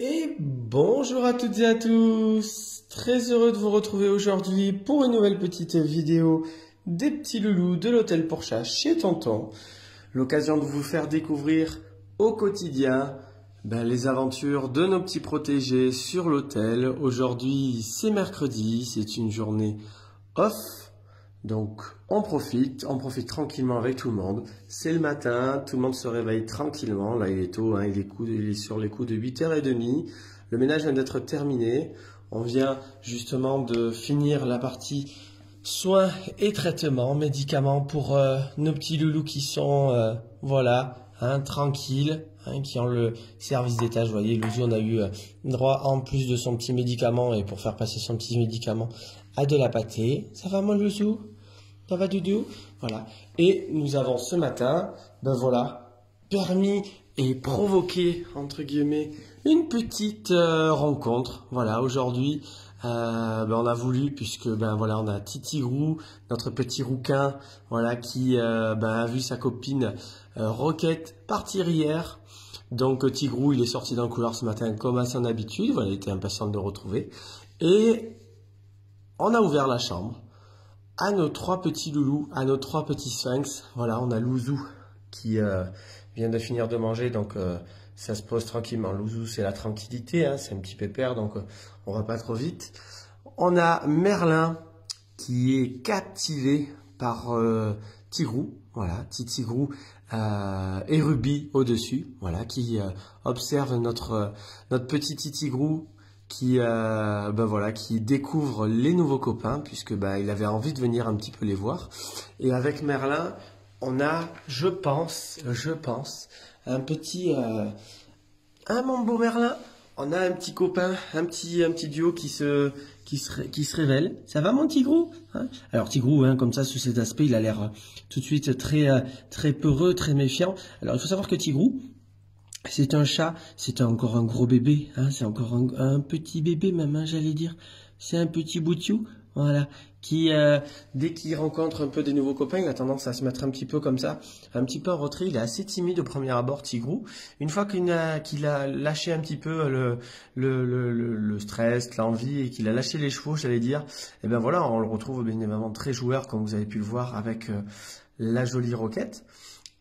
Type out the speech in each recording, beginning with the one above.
Et bonjour à toutes et à tous, très heureux de vous retrouver aujourd'hui pour une nouvelle petite vidéo des petits loulous de l'hôtel pour chat chez Tonton. L'occasion de vous faire découvrir au quotidien les aventures de nos petits protégés sur l'hôtel. Aujourd'hui c'est mercredi, c'est une journée off. Donc on profite tranquillement avec tout le monde. C'est le matin, tout le monde se réveille tranquillement. Là il est tôt, il est sur les coups de 8h30. Le ménage vient d'être terminé. On vient justement de finir la partie soins et traitements, médicaments pour nos petits loulous qui sont tranquilles, qui ont le service d'étage. Vous voyez, Louzou, on a eu droit en plus de son petit médicament et pour faire passer son petit médicament à de la pâtée. Ça va mon Louzou? Ça va Doudou? Voilà. Et nous avons ce matin, permis et provoqué, entre guillemets, une petite rencontre. Voilà, aujourd'hui, on a voulu, puisque on a Titigrou, notre petit rouquin, qui a vu sa copine Roquette partir hier. Donc Tigrou, il est sorti d'un couloir ce matin comme à son habitude. Voilà, il était impatient de le retrouver. Et on a ouvert la chambre à nos trois petits loulous, à nos trois petits sphinx. Voilà, on a Louzou qui vient de finir de manger, donc ça se pose tranquillement. Louzou, c'est la tranquillité, c'est un petit pépère, donc on va pas trop vite. On a Merlin qui est captivé par Tigrou, voilà, Titigrou et Ruby au-dessus, voilà, qui observe notre petit Titigrou qui qui découvre les nouveaux copains puisque il avait envie de venir un petit peu les voir. Et avec Merlin, on a, je pense, un petit mon beau Merlin, on a un petit copain, un petit duo qui se révèle. Ça va mon Tigrou, Alors Tigrou, comme ça, sous cet aspect, il a l'air tout de suite très peureux, très méfiant. Alors il faut savoir que Tigrou, c'est un chat, c'est encore un gros bébé, c'est encore un petit bébé même, j'allais dire. C'est un petit boutiou, voilà, qui dès qu'il rencontre un peu des nouveaux copains, il a tendance à se mettre un petit peu comme ça, un petit peu en retrait. Il est assez timide au premier abord, Tigrou. Une fois qu'il a lâché un petit peu le stress, l'envie, et qu'il a lâché les chevaux, j'allais dire, on le retrouve bien évidemment très joueur, comme vous avez pu le voir avec la jolie Roquette.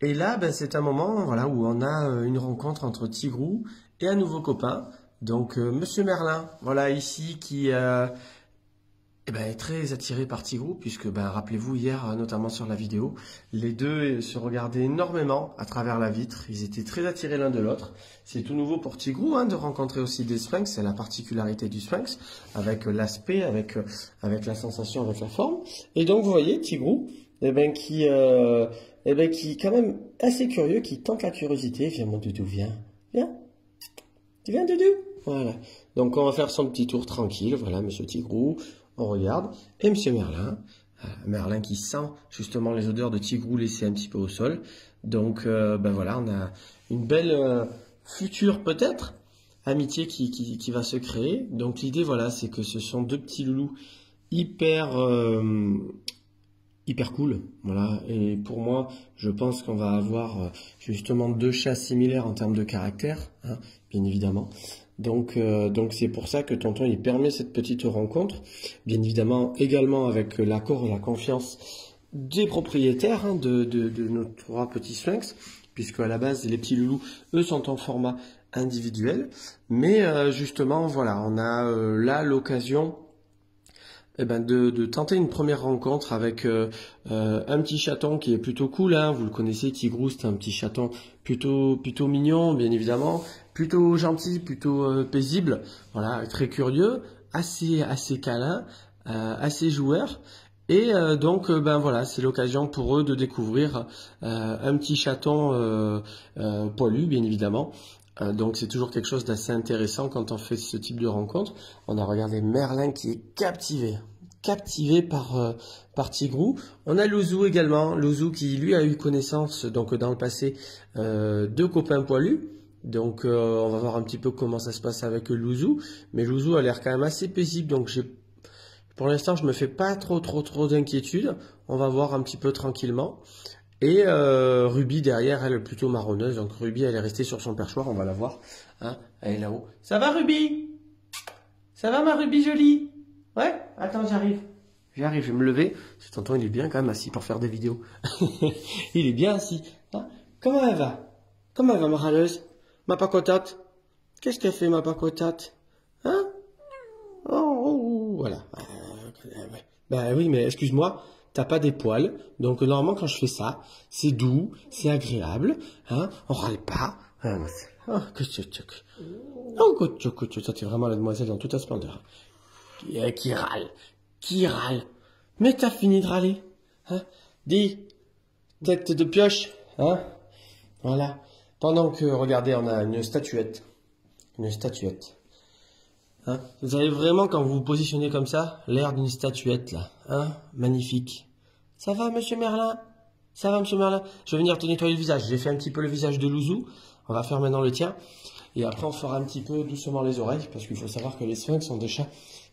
Et là, c'est un moment où on a une rencontre entre Tigrou et un nouveau copain. Donc, Monsieur Merlin, ici, qui est très attiré par Tigrou, puisque, rappelez-vous, hier, notamment sur la vidéo, les deux se regardaient énormément à travers la vitre. Ils étaient très attirés l'un de l'autre. C'est tout nouveau pour Tigrou de rencontrer aussi des sphinx. C'est la particularité du sphinx, avec l'aspect, avec la sensation, avec la forme. Et donc, vous voyez, Tigrou, qui est quand même assez curieux, qui tente la curiosité. Viens mon doudou, viens. Tu viens doudou? Voilà. Donc on va faire son petit tour tranquille. Voilà, monsieur Tigrou, on regarde. Et monsieur Merlin, Merlin qui sent justement les odeurs de Tigrou laissées un petit peu au sol. Donc on a une belle future peut-être amitié qui va se créer. Donc l'idée c'est que ce sont deux petits loulous hyper cool, voilà. Et pour moi, je pense qu'on va avoir justement deux chats similaires en termes de caractère, bien évidemment. Donc c'est pour ça que Tonton il permet cette petite rencontre, bien évidemment également avec l'accord et la confiance des propriétaires de nos trois petits sphinx, puisque à la base les petits loulous eux sont en format individuel, mais justement on a là l'occasion de tenter une première rencontre avec un petit chaton qui est plutôt cool, vous le connaissez, Tigrou, c'est un petit chaton plutôt mignon, bien évidemment, plutôt gentil, plutôt paisible, voilà, très curieux, assez câlin, assez joueur. Et c'est l'occasion pour eux de découvrir un petit chaton poilu, bien évidemment. Donc c'est toujours quelque chose d'assez intéressant quand on fait ce type de rencontre. On a regardé Merlin qui est captivé par Tigrou. On a Louzou également, Louzou qui lui a eu connaissance donc dans le passé de copains poilus. Donc on va voir un petit peu comment ça se passe avec Louzou. Mais Louzou a l'air quand même assez paisible, donc pour l'instant je me fais pas trop d'inquiétude. On va voir un petit peu tranquillement. Et Ruby derrière, elle est plutôt marronneuse. Donc Ruby, elle est restée sur son perchoir, on va la voir. Hein, elle est là-haut. Ça va Ruby? Ça va ma Ruby jolie? Ouais? Attends, j'arrive. J'arrive, je vais me lever. Ce tonton, il est bien quand même assis pour faire des vidéos. Il est bien assis. Hein, comment elle va? Comment elle va ma râleuse? Ma pacotate? Qu'est-ce qu'elle fait ma pacotate? Hein? Voilà. Ben oui, mais excuse-moi. T'as pas des poils, donc normalement quand je fais ça, c'est doux, c'est agréable, hein, on râle pas. Hein, oh, ça t'es vraiment la demoiselle dans toute sa splendeur. Qui râle. Mais t'as fini de râler, hein, dis, tête de pioche, hein, voilà. Pendant que, regardez, on a une statuette, hein. Vous avez vraiment, quand vous vous positionnez comme ça, l'air d'une statuette, là. Hein, magnifique. Ça va, monsieur Merlin? Ça va, monsieur Merlin? Je vais venir te nettoyer le visage. J'ai fait un petit peu le visage de Louzou. On va faire maintenant le tien. Et après, on fera un petit peu doucement les oreilles. Parce qu'il faut savoir que les sphinx sont des chats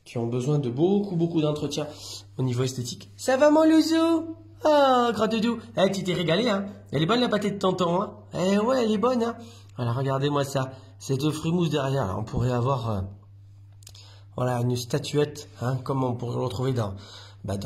qui ont besoin de beaucoup d'entretien au niveau esthétique. Ça va, mon Louzou? Ah, gras doudou. Eh, tu t'es régalé, hein? Elle est bonne, la pâtée de tonton, hein? Eh ouais, elle est bonne, hein? Voilà, regardez-moi ça. Cette frimousse derrière, là. On pourrait avoir... voilà, une statuette, hein, comme on pourrait le retrouver dans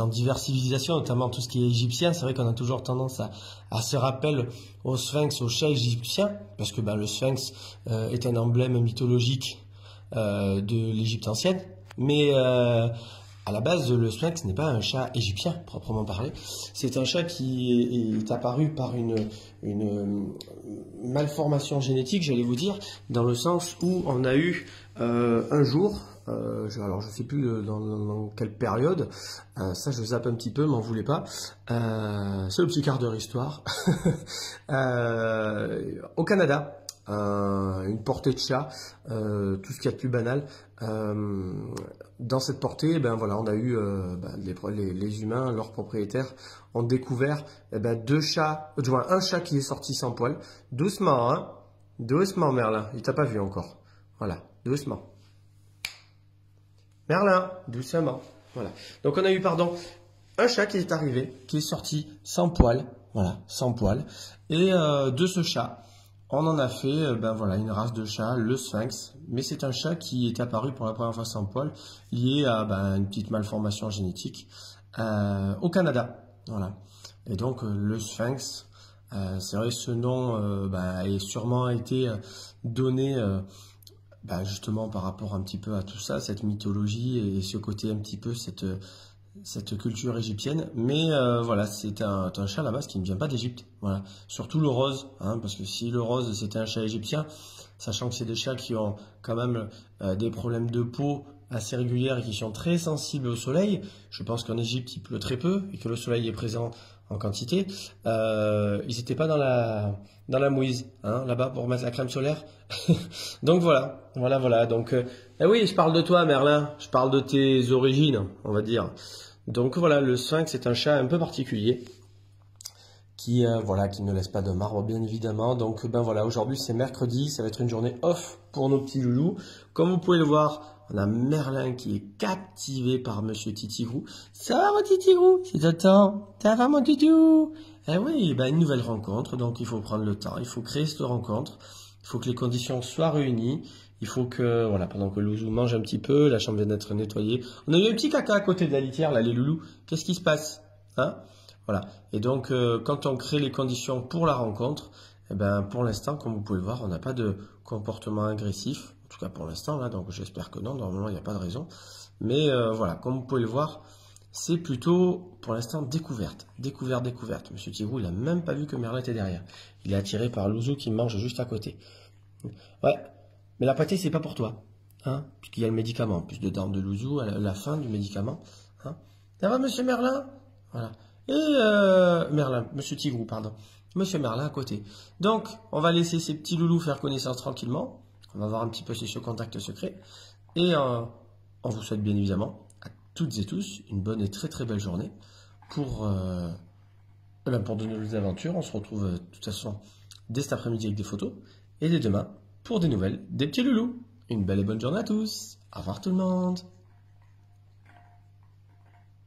diverses civilisations, notamment tout ce qui est égyptien. C'est vrai qu'on a toujours tendance à se rappeler au sphinx, au chat égyptien, parce que le sphinx est un emblème mythologique de l'Égypte ancienne. Mais à la base, le sphinx n'est pas un chat égyptien, proprement parlé. C'est un chat qui est apparu par une malformation génétique, j'allais vous dire, dans le sens où on a eu un jour... alors je sais plus dans quelle période, ça je zappe un petit peu, m'en voulez pas, c'est le petit quart d'heure histoire, au Canada, une portée de chat, tout ce qu'il y a de plus banal, dans cette portée, voilà, on a eu les humains, leurs propriétaires, ont découvert deux chats, du moins un chat qui est sorti sans poil, doucement, hein, doucement Merlin, il t'a pas vu encore, voilà, doucement. Merlin, doucement. Voilà. Donc on a eu, un chat qui est arrivé, qui est sorti sans poil. Voilà, sans poil. Et de ce chat, on en a fait voilà, une race de chat, le sphinx. Mais c'est un chat qui est apparu pour la première fois sans poil, lié à une petite malformation génétique au Canada. Voilà. Et donc le sphinx, c'est vrai, ce nom a sûrement été donné... justement par rapport un petit peu à tout ça, cette mythologie et ce côté un petit peu cette culture égyptienne. Mais voilà, c'est un chat à la base qui ne vient pas d'Égypte. Voilà. Surtout le rose, hein, parce que si le rose c'était un chat égyptien, sachant que c'est des chats qui ont quand même des problèmes de peau assez réguliers et qui sont très sensibles au soleil, je pense qu'en Égypte il pleut très peu et que le soleil est présent en quantité, ils n'étaient pas dans la mouise, hein, là-bas pour mettre la crème solaire. Donc voilà. Donc, oui, je parle de toi, Merlin. Je parle de tes origines, on va dire. Donc voilà, le sphinx est un chat un peu particulier qui ne laisse pas de marbre, bien évidemment. Donc voilà, aujourd'hui c'est mercredi, ça va être une journée off pour nos petits loulous. Comme vous pouvez le voir, on a Merlin qui est captivé par Monsieur Titigrou. Ça va mon Titigrou? C'est le temps. Ça va mon Titou? Eh oui, une nouvelle rencontre, donc il faut prendre le temps, il faut créer cette rencontre. Il faut que les conditions soient réunies. Il faut que, voilà, pendant que Louzou mange un petit peu, la chambre vient d'être nettoyée. On a eu un petit caca à côté de la litière, là, les loulous. Qu'est-ce qui se passe? Hein? Voilà. Et donc, quand on crée les conditions pour la rencontre, pour l'instant, comme vous pouvez le voir, on n'a pas de comportement agressif. En tout cas, pour l'instant, là. Donc, j'espère que non. Normalement, il n'y a pas de raison. Mais, voilà. Comme vous pouvez le voir, c'est plutôt, pour l'instant, découverte. Découverte. Monsieur Tigrou, il n'a même pas vu que Merlin était derrière. Il est attiré par Louzou qui mange juste à côté. Ouais, mais la pâtée, c'est pas pour toi. Hein, puisqu'il y a le médicament. En plus, dedans de Louzou, à la fin du médicament. Hein. Ça va, monsieur Merlin? Voilà. Et Merlin, monsieur Tigrou, pardon. Monsieur Merlin à côté. Donc, on va laisser ces petits loulous faire connaissance tranquillement. On va voir un petit peu ce contact secret. Et on vous souhaite bien évidemment à toutes et tous une bonne et très très belle journée pour de nouvelles aventures. On se retrouve de toute façon dès cet après-midi avec des photos et dès demain pour des nouvelles des petits loulous. Une belle et bonne journée à tous. Au revoir tout le monde.